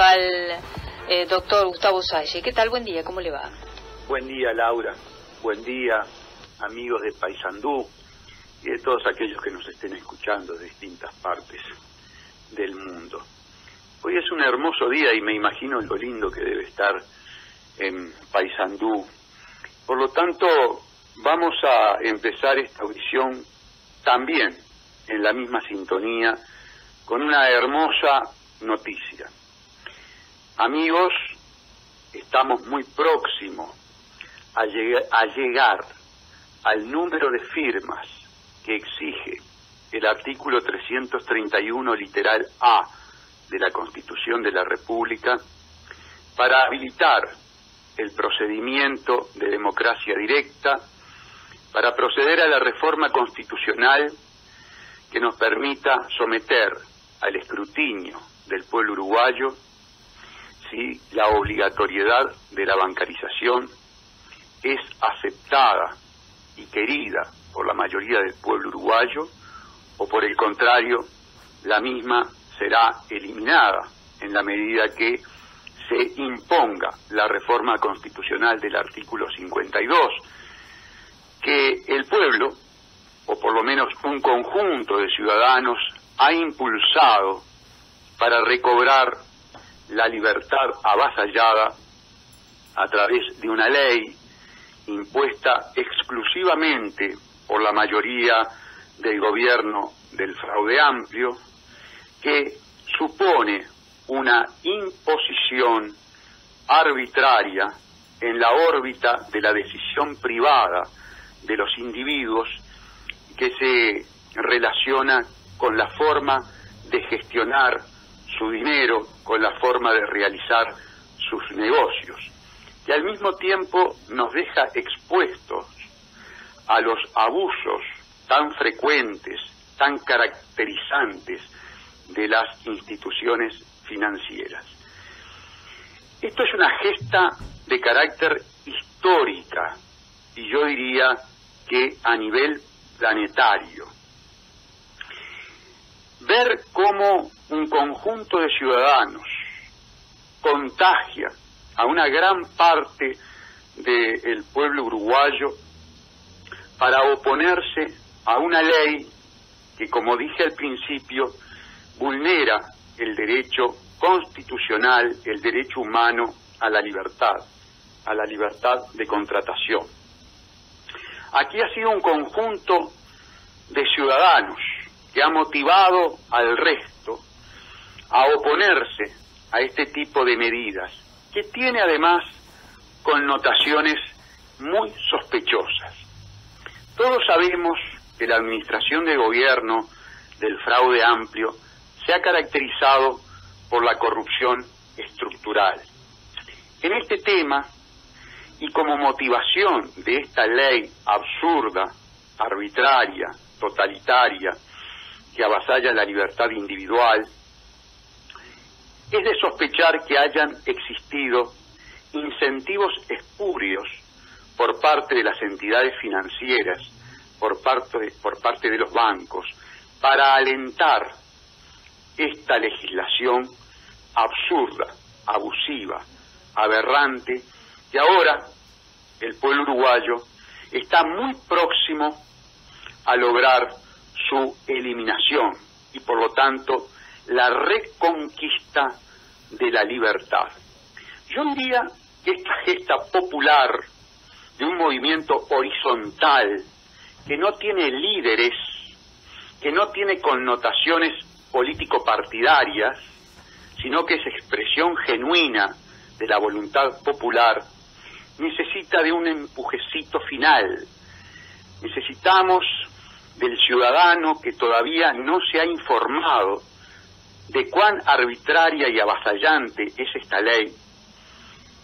al doctor Gustavo Salle. ¿Qué tal? Buen día, ¿cómo le va? Buen día, Laura. Buen día, amigos de Paysandú y de todos aquellos que nos estén escuchando de distintas partes del mundo. Hoy es un hermoso día y me imagino lo lindo que debe estar en Paysandú. Por lo tanto, vamos a empezar esta audición también en la misma sintonía con una hermosa noticia. Amigos, estamos muy próximos a llegar al número de firmas que exige el artículo 331 literal A de la Constitución de la República para habilitar el procedimiento de democracia directa, para proceder a la reforma constitucional que nos permita someter al escrutinio del pueblo uruguayo si la obligatoriedad de la bancarización es aceptada y querida por la mayoría del pueblo uruguayo, o por el contrario, la misma será eliminada en la medida que se imponga la reforma constitucional del artículo 52, que el pueblo, o por lo menos un conjunto de ciudadanos, ha impulsado para recobrar la libertad avasallada a través de una ley impuesta exclusivamente por la mayoría del gobierno del fraude amplio, que supone una imposición arbitraria en la órbita de la decisión privada de los individuos, que se relaciona con la forma de gestionar su dinero, con la forma de realizar sus negocios, que al mismo tiempo nos deja expuestos a los abusos tan frecuentes, tan caracterizantes de las instituciones financieras. Esto es una gesta de carácter histórica y yo diría que a nivel planetario. Ver cómo un conjunto de ciudadanos contagia a una gran parte del pueblo uruguayo para oponerse a una ley que, como dije al principio, vulnera el derecho constitucional, el derecho humano a la libertad de contratación. Aquí ha sido un conjunto de ciudadanos que ha motivado al resto a oponerse a este tipo de medidas, que tiene además connotaciones muy sospechosas. Todos sabemos que la administración de gobierno del fraude amplio se ha caracterizado por la corrupción estructural. En este tema, y como motivación de esta ley absurda, arbitraria, totalitaria, que avasalla la libertad individual, es de sospechar que hayan existido incentivos espurios por parte de las entidades financieras, por parte de los bancos, para alentar esta legislación absurda, abusiva, aberrante, que ahora el pueblo uruguayo está muy próximo a lograr su eliminación y por lo tanto la reconquista de la libertad. Yo diría que esta gesta popular de un movimiento horizontal que no tiene líderes, que no tiene connotaciones político-partidarias, sino que es expresión genuina de la voluntad popular, necesita de un empujecito final. Necesitamos del ciudadano que todavía no se ha informado de cuán arbitraria y avasallante es esta ley,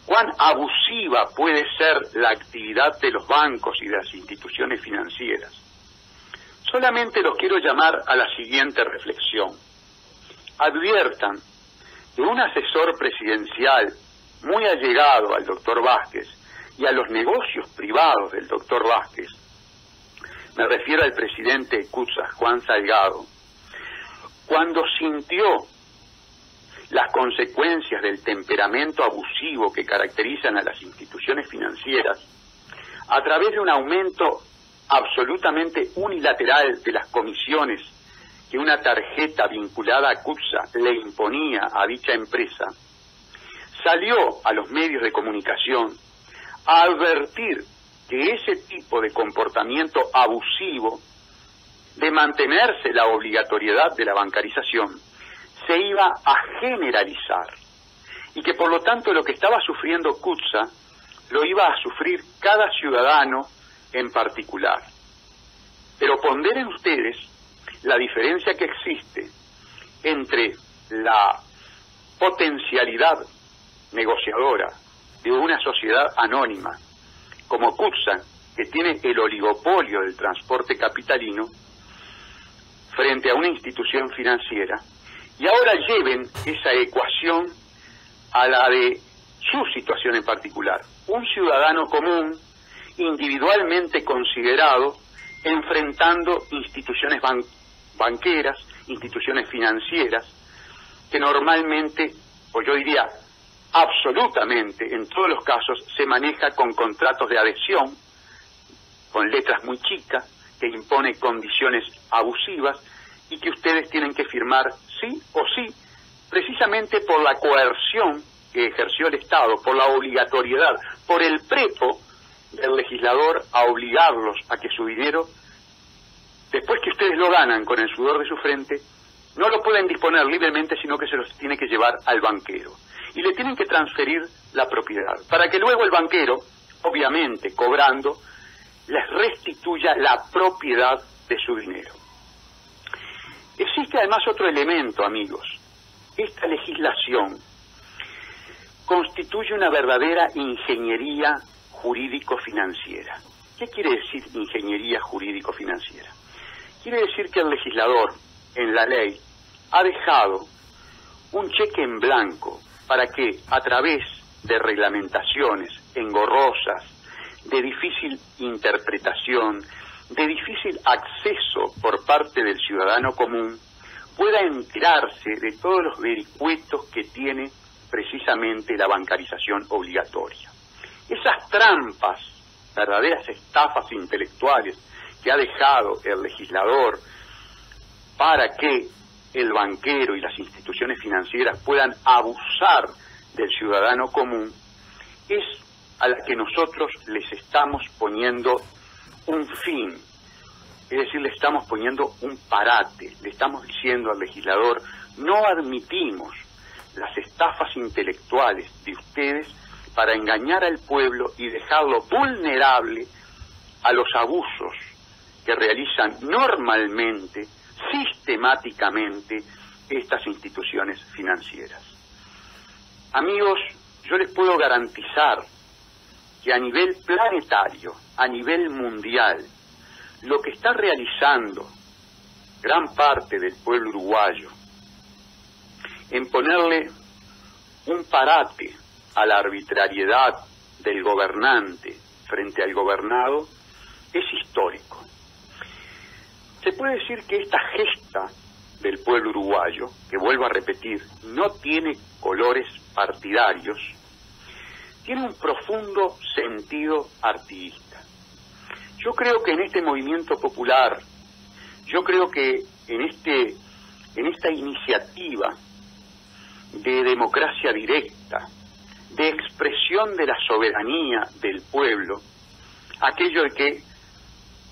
cuán abusiva puede ser la actividad de los bancos y de las instituciones financieras. Solamente los quiero llamar a la siguiente reflexión. Adviertan de un asesor presidencial muy allegado al doctor Vázquez y a los negocios privados del doctor Vázquez, me refiero al presidente de CUTSA, Juan Salgado, cuando sintió las consecuencias del temperamento abusivo que caracterizan a las instituciones financieras, a través de un aumento absolutamente unilateral de las comisiones que una tarjeta vinculada a CUTSA le imponía a dicha empresa, salió a los medios de comunicación a advertir que ese tipo de comportamiento abusivo de mantenerse la obligatoriedad de la bancarización se iba a generalizar y que por lo tanto lo que estaba sufriendo CUTSA lo iba a sufrir cada ciudadano en particular. Pero ponderen ustedes la diferencia que existe entre la potencialidad negociadora de una sociedad anónima como CUTSA, que tiene el oligopolio del transporte capitalino, frente a una institución financiera, y ahora lleven esa ecuación a la de su situación en particular. Un ciudadano común, individualmente considerado, enfrentando instituciones banqueras, instituciones financieras, que normalmente, o yo diría absolutamente, en todos los casos, se maneja con contratos de adhesión, con letras muy chicas, que impone condiciones abusivas y que ustedes tienen que firmar sí o sí, precisamente por la coerción que ejerció el Estado, por la obligatoriedad, por el prepo del legislador a obligarlos a que su dinero, después que ustedes lo ganan con el sudor de su frente, no lo pueden disponer libremente, sino que se los tiene que llevar al banquero. Y le tienen que transferir la propiedad, para que luego el banquero, obviamente cobrando, les restituya la propiedad de su dinero. Existe además otro elemento, amigos. Esta legislación constituye una verdadera ingeniería jurídico-financiera. ¿Qué quiere decir ingeniería jurídico-financiera? Quiere decir que el legislador, en la ley, ha dejado un cheque en blanco para que, a través de reglamentaciones engorrosas, de difícil interpretación, de difícil acceso por parte del ciudadano común, pueda enterarse de todos los vericuetos que tiene precisamente la bancarización obligatoria. Esas trampas, verdaderas estafas intelectuales que ha dejado el legislador para que el banquero y las instituciones financieras puedan abusar del ciudadano común, es a la que nosotros les estamos poniendo un fin, es decir, le estamos poniendo un parate, le estamos diciendo al legislador: no admitimos las estafas intelectuales de ustedes para engañar al pueblo y dejarlo vulnerable a los abusos que realizan normalmente, sistemáticamente, estas instituciones financieras. Amigos, yo les puedo garantizar que a nivel planetario, a nivel mundial, lo que está realizando gran parte del pueblo uruguayo en ponerle un parate a la arbitrariedad del gobernante frente al gobernado es histórico. Se puede decir que esta gesta del pueblo uruguayo, que vuelvo a repetir, no tiene colores partidarios, tiene un profundo sentido artiguista. Yo creo que en este movimiento popular, yo creo que en esta iniciativa de democracia directa, de expresión de la soberanía del pueblo, aquello de que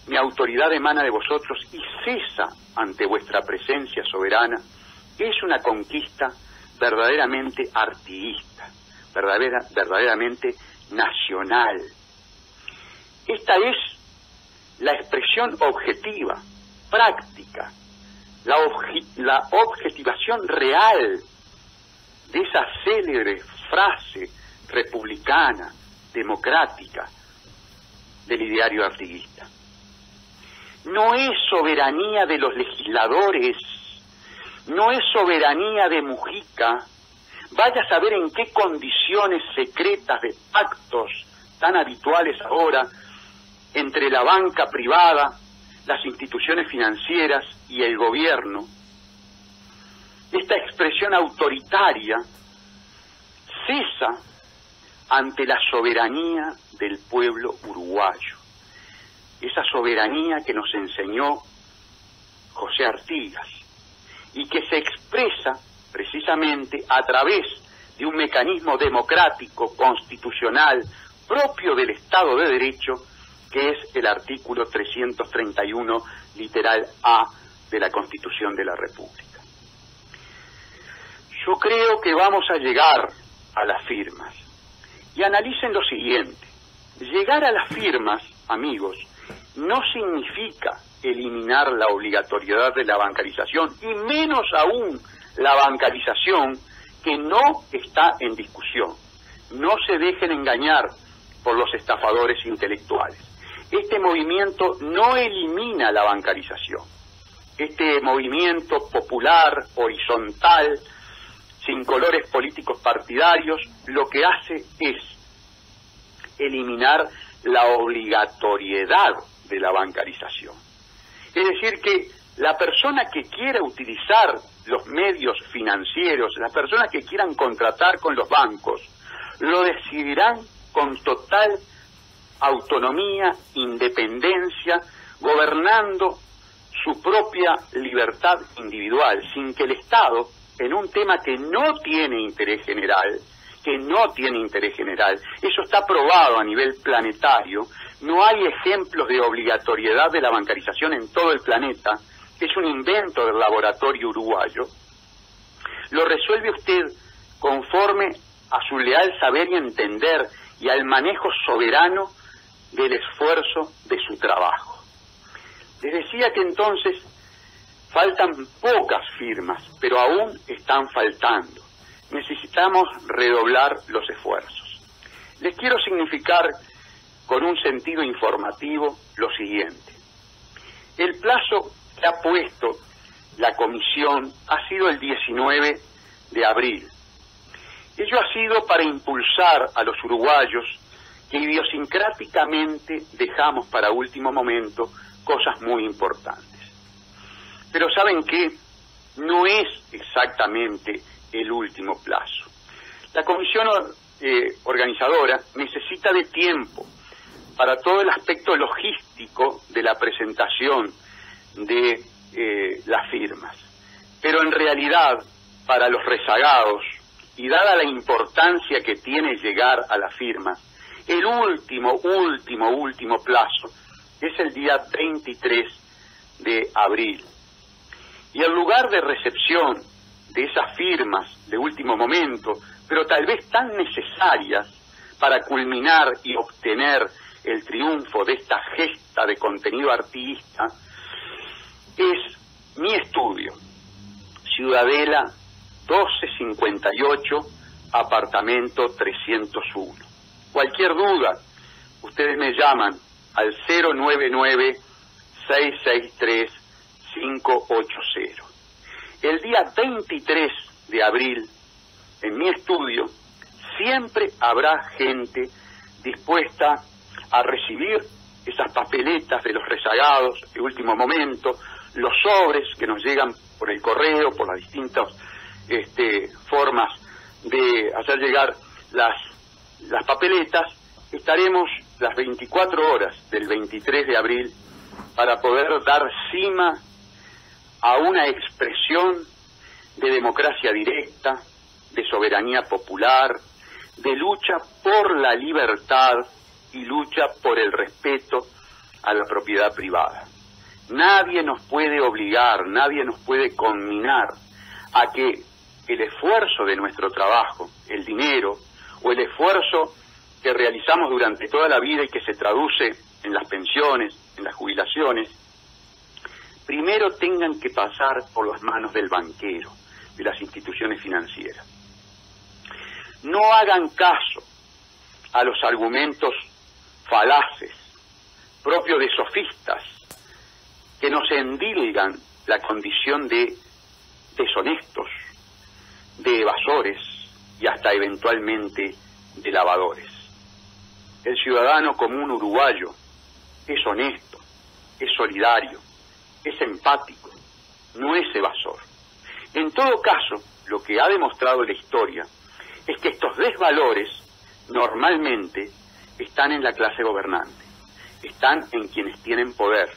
mi autoridad emana de vosotros y cesa ante vuestra presencia soberana, es una conquista verdaderamente artiguista, verdaderamente nacional. Esta es la expresión objetiva, práctica, la objetivación real de esa célebre frase republicana, democrática, del ideario artiguista. No es soberanía de los legisladores, no es soberanía de Mujica. Vaya a saber en qué condiciones secretas de pactos tan habituales ahora entre la banca privada, las instituciones financieras y el gobierno, esta expresión autoritaria cesa ante la soberanía del pueblo uruguayo, esa soberanía que nos enseñó José Artigas y que se expresa precisamente a través de un mecanismo democrático, constitucional, propio del Estado de Derecho, que es el artículo 331, literal A, de la Constitución de la República. Yo creo que vamos a llegar a las firmas. Y analicen lo siguiente. Llegar a las firmas, amigos, no significa eliminar la obligatoriedad de la bancarización, y menos aún la bancarización que no está en discusión. No se dejen engañar por los estafadores intelectuales. Este movimiento no elimina la bancarización. Este movimiento popular, horizontal, sin colores políticos partidarios, lo que hace es eliminar la obligatoriedad de la bancarización. Es decir, que la persona que quiera utilizar los medios financieros, las personas que quieran contratar con los bancos, lo decidirán con total autonomía, independencia, gobernando su propia libertad individual, sin que el Estado, en un tema que no tiene interés general, eso está probado a nivel planetario, no hay ejemplos de obligatoriedad de la bancarización en todo el planeta, es un invento del laboratorio uruguayo, lo resuelve usted conforme a su leal saber y entender y al manejo soberano del esfuerzo de su trabajo. Les decía que entonces faltan pocas firmas, pero aún están faltando. Necesitamos redoblar los esfuerzos. Les quiero significar con un sentido informativo lo siguiente. El plazo que ha puesto la comisión ha sido el 19 de abril. Ello ha sido para impulsar a los uruguayos que idiosincráticamente dejamos para último momento cosas muy importantes. Pero ¿saben qué? No es exactamente el último plazo. La comisión organizadora necesita de tiempo para todo el aspecto logístico de la presentación de las firmas. Pero en realidad, para los rezagados, y dada la importancia que tiene llegar a las firmas, el último plazo es el día 23 de abril. Y el lugar de recepción de esas firmas de último momento, pero tal vez tan necesarias para culminar y obtener el triunfo de esta gesta de contenido artista, es mi estudio, Ciudadela 1258, apartamento 301. Cualquier duda, ustedes me llaman al 099-663-580. El día 23 de abril, en mi estudio, siempre habrá gente dispuesta a recibir esas papeletas de los rezagados de último momento, los sobres que nos llegan por el correo, por las distintas formas de hacer llegar las papeletas. Estaremos las 24 horas del 23 de abril para poder dar cima a una expresión de democracia directa, de soberanía popular, de lucha por la libertad y lucha por el respeto a la propiedad privada. Nadie nos puede obligar, nadie nos puede conminar a que el esfuerzo de nuestro trabajo, el dinero o el esfuerzo que realizamos durante toda la vida y que se traduce en las pensiones, en las jubilaciones, primero tengan que pasar por las manos del banquero, de las instituciones financieras. No hagan caso a los argumentos falaces, propios de sofistas, que nos endilgan la condición de deshonestos, de evasores y hasta eventualmente de lavadores. El ciudadano común uruguayo es honesto, es solidario, es empático, no es evasor. En todo caso, lo que ha demostrado la historia es que estos desvalores normalmente están en la clase gobernante, están en quienes tienen poder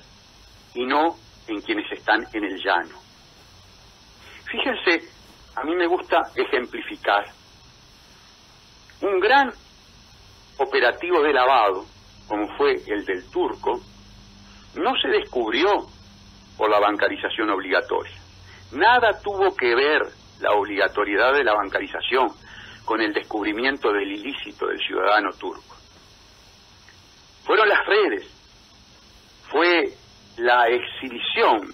y no en quienes están en el llano. Fíjense, a mí me gusta ejemplificar. Un gran operativo de lavado, como fue el del Turco, no se descubrió por la bancarización obligatoria. Nada tuvo que ver la obligatoriedad de la bancarización con el descubrimiento del ilícito del ciudadano turco. Fueron las redes, fue la exhibición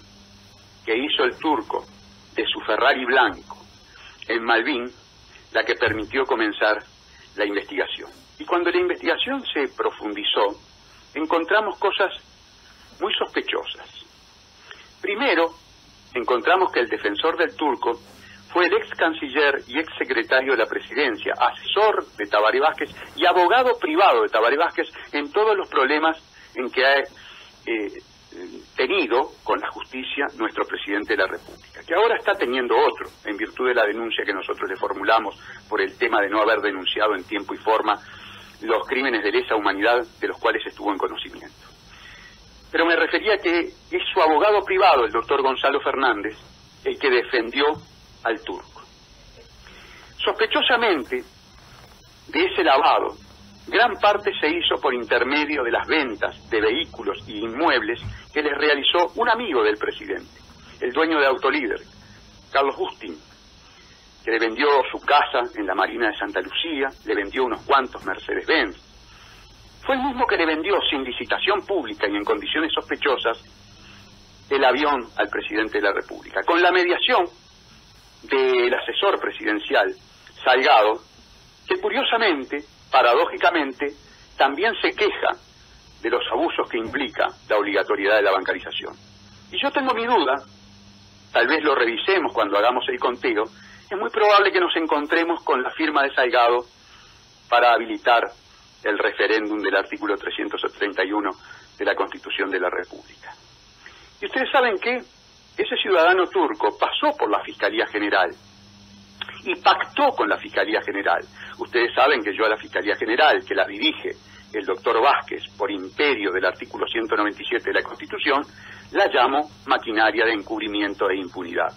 que hizo el turco de su Ferrari blanco en Malvín la que permitió comenzar la investigación. Y cuando la investigación se profundizó, encontramos cosas muy sospechosas. Primero, encontramos que el defensor del turco fue el ex canciller y ex secretario de la presidencia, asesor de Tabaré Vázquez y abogado privado de Tabaré Vázquez en todos los problemas en que ha tenido con la justicia nuestro presidente de la República, que ahora está teniendo otro, en virtud de la denuncia que nosotros le formulamos por el tema de no haber denunciado en tiempo y forma los crímenes de lesa humanidad de los cuales estuvo en conocimiento. Pero me refería que es su abogado privado, el doctor Gonzalo Fernández, el que defendió al turco. Sospechosamente, de ese lavado, gran parte se hizo por intermedio de las ventas de vehículos y inmuebles que les realizó un amigo del presidente, el dueño de Autolíder, Carlos Justin, que le vendió su casa en la Marina de Santa Lucía, le vendió unos cuantos Mercedes-Benz. Fue el mismo que le vendió sin licitación pública y en condiciones sospechosas el avión al presidente de la República, con la mediación del asesor presidencial, Salgado, que curiosamente, paradójicamente, también se queja de los abusos que implica la obligatoriedad de la bancarización. Y yo tengo mi duda, tal vez lo revisemos cuando hagamos el conteo, es muy probable que nos encontremos con la firma de Salgado para habilitar el referéndum del artículo 331 de la Constitución de la República. Y ustedes saben que ese ciudadano turco pasó por la Fiscalía General y pactó con la Fiscalía General. Ustedes saben que yo a la Fiscalía General, que la dirige el doctor Vázquez por imperio del artículo 197 de la Constitución, la llamo maquinaria de encubrimiento e impunidad.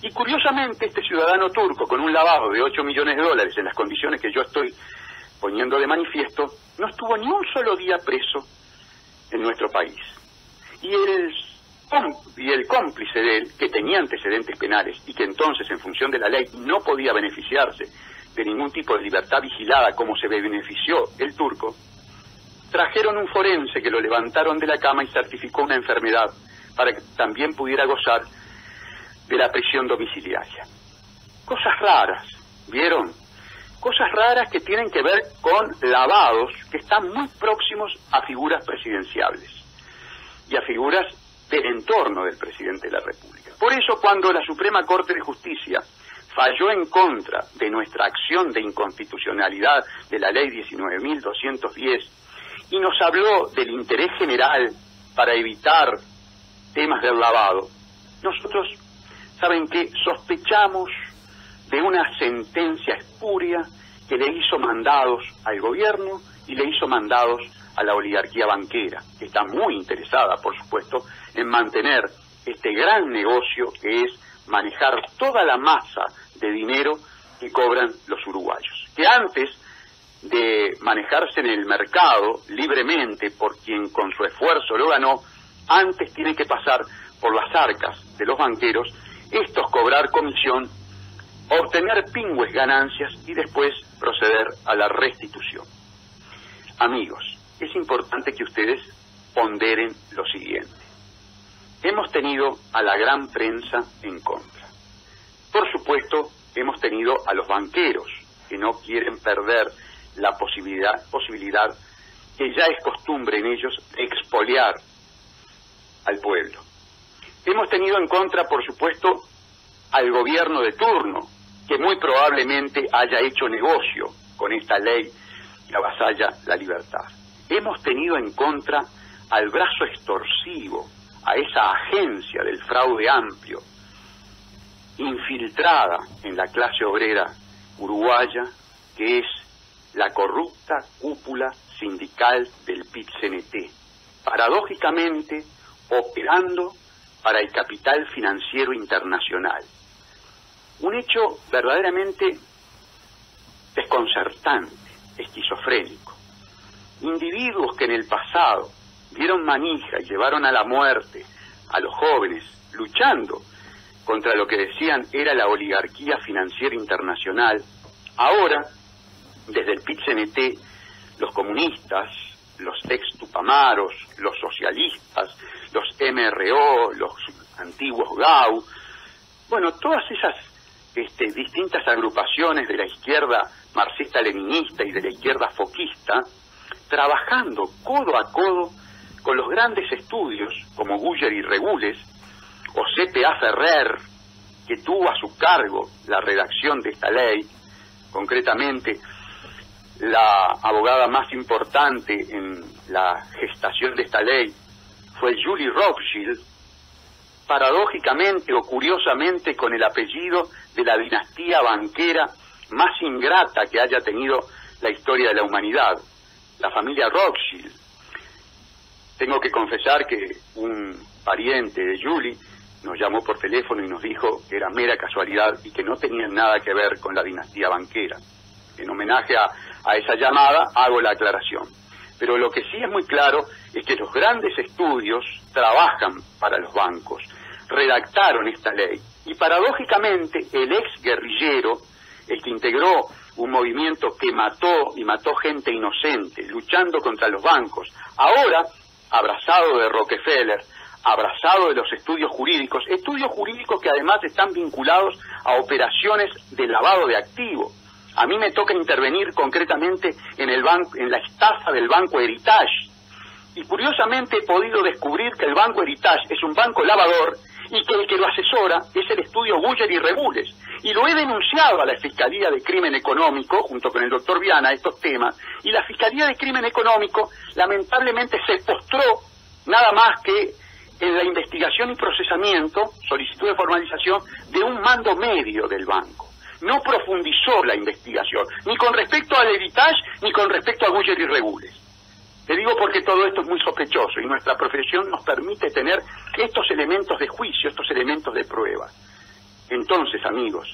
Y curiosamente este ciudadano turco, con un lavado de 8 millones de dólares en las condiciones que yo estoy poniendo de manifiesto, no estuvo ni un solo día preso en nuestro país. Y el cómplice de él, que tenía antecedentes penales y que entonces, en función de la ley, no podía beneficiarse de ningún tipo de libertad vigilada como se benefició el turco, trajeron un forense que lo levantaron de la cama y certificó una enfermedad para que también pudiera gozar de la prisión domiciliaria. Cosas raras, ¿vieron? Cosas raras que tienen que ver con lavados que están muy próximos a figuras presidenciables y a figuras del entorno del presidente de la República. Por eso, cuando la Suprema Corte de Justicia falló en contra de nuestra acción de inconstitucionalidad de la Ley 19.210 y nos habló del interés general para evitar temas del lavado, nosotros, ¿saben qué? Sospechamos de una sentencia espuria que le hizo mandados al gobierno y le hizo mandados a la oligarquía banquera, que está muy interesada, por supuesto, en mantener este gran negocio que es manejar toda la masa de dinero que cobran los uruguayos, que antes de manejarse en el mercado libremente por quien con su esfuerzo lo ganó, antes tiene que pasar por las arcas de los banqueros, estos cobrar comisión, obtener pingües ganancias y después proceder a la restitución. Amigos, es importante que ustedes ponderen lo siguiente. Hemos tenido a la gran prensa en contra. Por supuesto, hemos tenido a los banqueros que no quieren perder la posibilidad que ya es costumbre en ellos de expoliar al pueblo. Hemos tenido en contra, por supuesto, al gobierno de turno, que muy probablemente haya hecho negocio con esta ley que avasalla la libertad. Hemos tenido en contra al brazo extorsivo, a esa agencia del fraude amplio, infiltrada en la clase obrera uruguaya, que es la corrupta cúpula sindical del PIT-CNT, paradójicamente operando para el capital financiero internacional. Un hecho verdaderamente desconcertante, esquizofrénico. Individuos que en el pasado dieron manija y llevaron a la muerte a los jóvenes, luchando contra lo que decían era la oligarquía financiera internacional, ahora, desde el PIT-CNT, los comunistas, los ex-tupamaros, los socialistas, los MRO, los antiguos GAU, bueno, todas esas distintas agrupaciones de la izquierda marxista-leninista y de la izquierda foquista, trabajando codo a codo con los grandes estudios como Guyer y Regules, o C.P.A. Ferrer, que tuvo a su cargo la redacción de esta ley, concretamente la abogada más importante en la gestación de esta ley fue Julie Rothschild, paradójicamente o curiosamente con el apellido de la dinastía banquera más ingrata que haya tenido la historia de la humanidad, la familia Rothschild. Tengo que confesar que un pariente de Julie nos llamó por teléfono y nos dijo que era mera casualidad y que no tenía nada que ver con la dinastía banquera. En homenaje a esa llamada hago la aclaración. Pero lo que sí es muy claro es que los grandes estudios trabajan para los bancos, redactaron esta ley y paradójicamente el ex guerrillero, el que integró un movimiento que mató gente inocente luchando contra los bancos, ahora abrazado de Rockefeller, abrazado de los estudios jurídicos que además están vinculados a operaciones de lavado de activos. A mí me toca intervenir concretamente en la estafa del Banco Heritage, y curiosamente he podido descubrir que el Banco Heritage es un banco lavador y que el que lo asesora es el estudio Guyer y Regules, y lo he denunciado a la Fiscalía de Crimen Económico junto con el doctor Viana estos temas, y la Fiscalía de Crimen Económico lamentablemente se postró nada más que en la investigación y procesamiento, solicitud de formalización de un mando medio del banco. No profundizó la investigación, ni con respecto al Heritage, ni con respecto a Guyer y Regules. Te digo porque todo esto es muy sospechoso y nuestra profesión nos permite tener estos elementos de juicio, estos elementos de prueba. Entonces, amigos,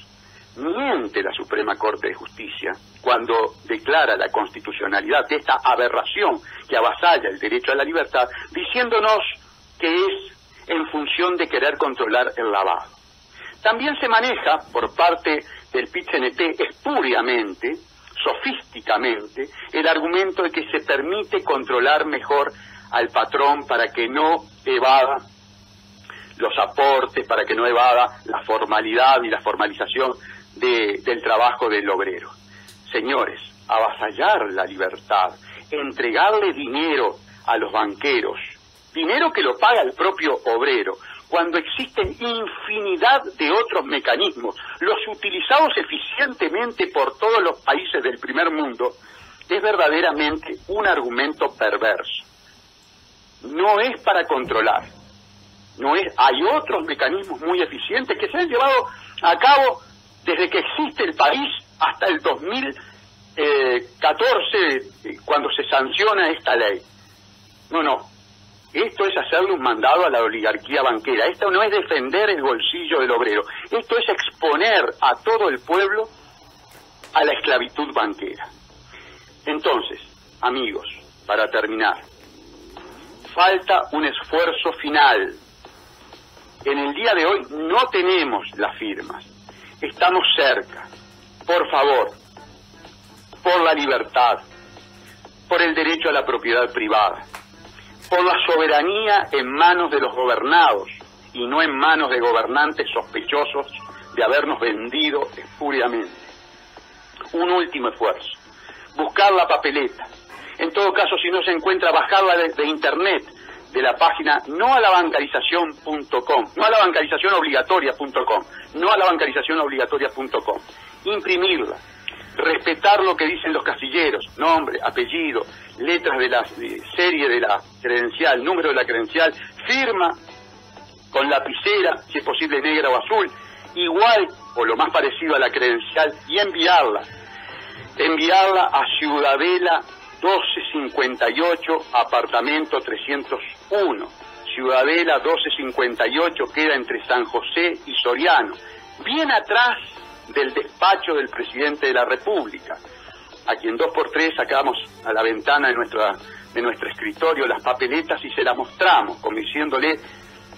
miente la Suprema Corte de Justicia cuando declara la constitucionalidad de esta aberración que avasalla el derecho a la libertad, diciéndonos que es en función de querer controlar el lavado. También se maneja por parte del PIT-CNT espuriamente, sofísticamente, el argumento de que se permite controlar mejor al patrón para que no evada los aportes, para que no evada la formalidad y la formalización del trabajo del obrero. Señores, avasallar la libertad, entregarle dinero a los banqueros, dinero que lo paga el propio obrero, cuando existen infinidad de otros mecanismos, los utilizados eficientemente por todos los países del primer mundo, es verdaderamente un argumento perverso. No es para controlar, hay otros mecanismos muy eficientes que se han llevado a cabo desde que existe el país hasta el 2014, cuando se sanciona esta ley. Esto es hacerle un mandado a la oligarquía banquera. Esto no es defender el bolsillo del obrero. Esto es exponer a todo el pueblo a la esclavitud banquera. Entonces, amigos, para terminar, falta un esfuerzo final. En el día de hoy no tenemos las firmas. Estamos cerca. Por favor, por la libertad, por el derecho a la propiedad privada, por la soberanía en manos de los gobernados y no en manos de gobernantes sospechosos de habernos vendido espuriamente. Un último esfuerzo, buscar la papeleta. En todo caso, si no se encuentra, bajarla de internet, de la página noalabancarizacion.com, noalabancarizacionobligatoria.com, imprimirla, respetar lo que dicen los casilleros, nombre, apellido, letras de la serie de la credencial, número de la credencial, firma con lapicera, si es posible negra o azul, igual o lo más parecido a la credencial y enviarla a Ciudadela 1258, apartamento 301. Ciudadela 1258 queda entre San José y Soriano, bien atrás del despacho del presidente de la República, a quien 2x3 sacamos a la ventana de nuestro escritorio las papeletas y se las mostramos, como diciéndole: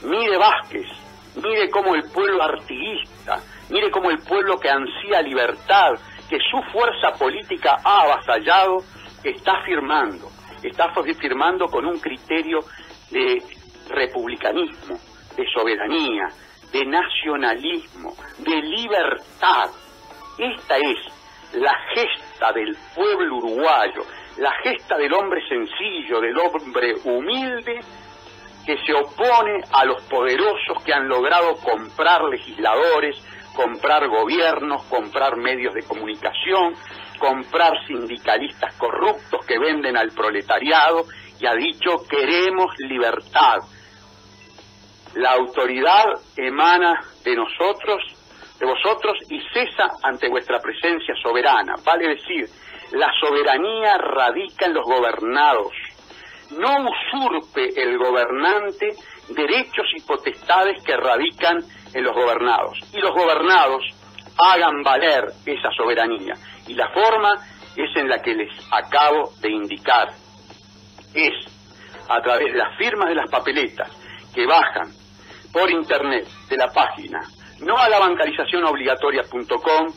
mire Vázquez, mire cómo el pueblo artiguista, mire cómo el pueblo que ansía libertad, que su fuerza política ha avasallado, está firmando con un criterio de republicanismo, de soberanía, de nacionalismo, de libertad. Esta es la gesta del pueblo uruguayo, la gesta del hombre sencillo, del hombre humilde, que se opone a los poderosos que han logrado comprar legisladores, comprar gobiernos, comprar medios de comunicación, comprar sindicalistas corruptos que venden al proletariado, y ha dicho: queremos libertad. La autoridad emana de nosotros, de vosotros, y cesa ante vuestra presencia soberana. Vale decir, la soberanía radica en los gobernados. No usurpe el gobernante derechos y potestades que radican en los gobernados. Y los gobernados hagan valer esa soberanía. Y la forma es en la que les acabo de indicar. Es a través de las firmas de las papeletas que bajan por internet de la página noalabancarizacionobligatoria.com,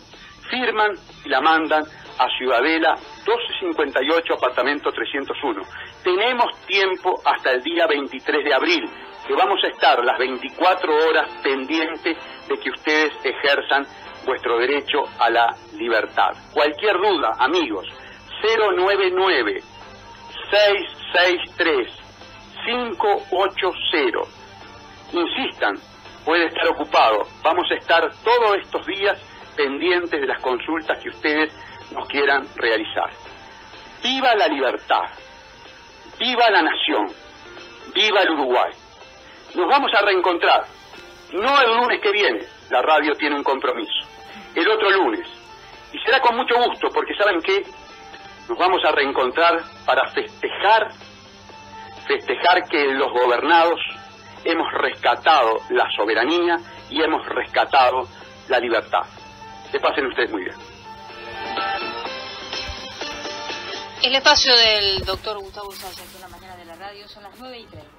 firman y la mandan a Ciudadela 1258, apartamento 301. Tenemos tiempo hasta el día 23 de abril, que vamos a estar las 24 horas pendientes de que ustedes ejerzan vuestro derecho a la libertad. Cualquier duda, amigos, 099-663-580. Insistan, puede estar ocupado. Vamos a estar todos estos días pendientes de las consultas que ustedes nos quieran realizar. ¡Viva la libertad! ¡Viva la nación! ¡Viva el Uruguay! Nos vamos a reencontrar, no el lunes que viene, la radio tiene un compromiso, el otro lunes, y será con mucho gusto, porque ¿saben qué? Nos vamos a reencontrar para festejar que los gobernados hemos rescatado la soberanía y hemos rescatado la libertad. Que pasen ustedes muy bien. El espacio del doctor Gustavo Sáez aquí en la mañana de la radio son las 9:30.